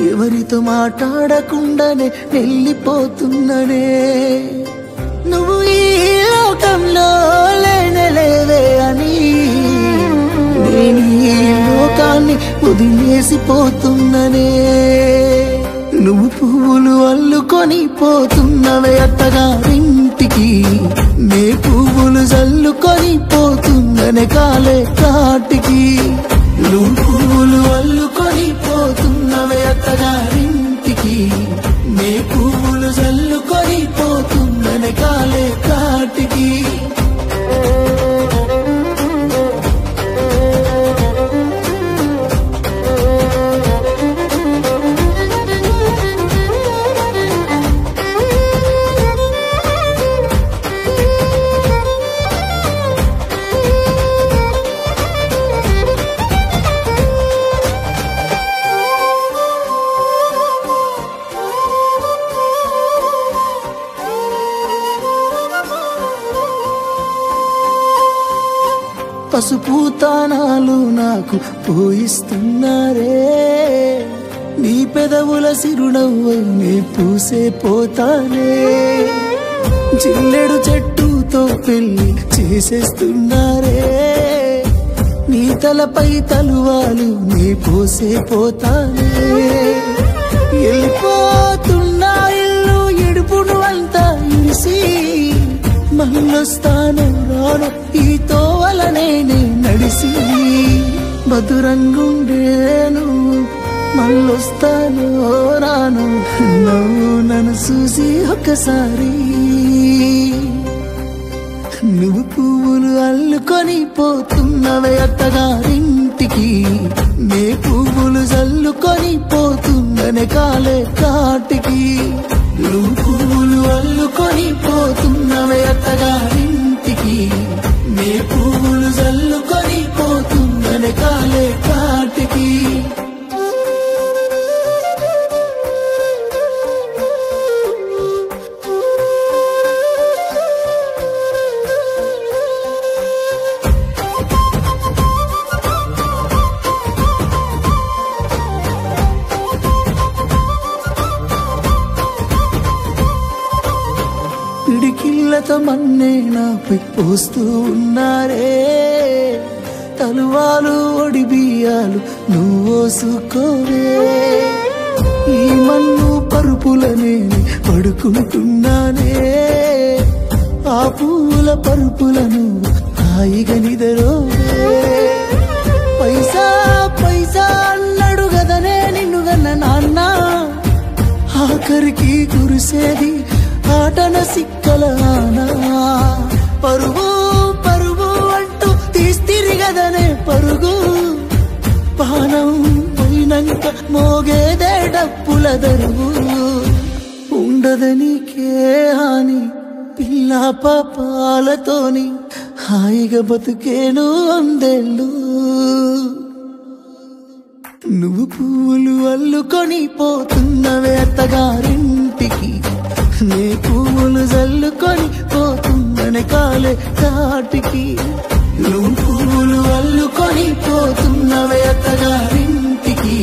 ఎవరితో మాట్లాడకుండానే వెళ్ళిపోతున్ననే నువ్వు ఈ లోకంలో లేనలేవే అని నేను ఈ లోకాన్ని వదిలేసిపోతున్ననే నువ్వు పువ్వులు అల్లుకొని పోతున్నవే అత్తగారింటికి నే పువ్వులు జల్లుకొని పోతున్ననే కాలే కాటికి నువ్వు పువ్వులు అల్లుకొని పోతున్నవే అత్తగారింటికి నే పువ్వులు జల్లుకొని పోతున్ననే కాలే కాటికి పసుపు తానాలు నాకు పోయిస్తున్నారే నీ పెదవుల సిరునవ్వు నీ పూసే పోతానే జిల్లెడు చెట్టుతో పెళ్లి చేసేస్తున్నారే నీ తలపై తలువాలు నీ పోసే పోతానే వెళ్ళిపోతున్నా ఇల్లు ఎడుపును అంతా ఇడిసి మళ్ళొస్తాను రాను ఈ తోవలనే నడిసి మధురంగుండేను మళ్ళొస్తాను రాను నువ్వు నన్ను చూసి ఒక్కసారి నువ్వు పువ్వులు అల్లుకొని పోతున్నవే అత్తగారింటికి నే పువ్వులు జల్లుకొని పోతున్ననే కాలే కాటికి నువ్వు పువ్వులు అల్లుకొని పోతున్నవే అత్తగారింటికి నే పువ్వులు జల్లుకొని పోతున్ననే కాలే కాటికి పిడికిళ్ళతో మన్నే నాపై పోస్తూ ఉన్నారే తలువాలు ఒడి బియ్యాలు నువ్వోసుకోవే ఈ మన్ను పరుపులనే పడుకుంటున్నానే ఆ పూల పరుపులను హాయిగా నిదరోవే పైసా పైసా అన్నాడు గదనే నిన్ను గన్న నాన్న ఆఖరికి కురిసేది ఆటన సిక్కలానా పరుగు పరుగు అంటూ తీస్తిరిగదనే పరుగు పానం పోయినంక మోగేదే డప్పుల దరువు ఉండదనికే హాని పిల్ల పాపాలతోని హాయిగా బతుకేను అందేళ్ళు నువ్వు పువ్వులు అల్లుకొని పోతున్నవే అత్తగారింటికి నే పువ్వులు జల్లుకొని పోతున్ననే కాలే కాటికి నువ్వు పువ్వులు అల్లుకొని పోతున్నవే అత్తగారింటికి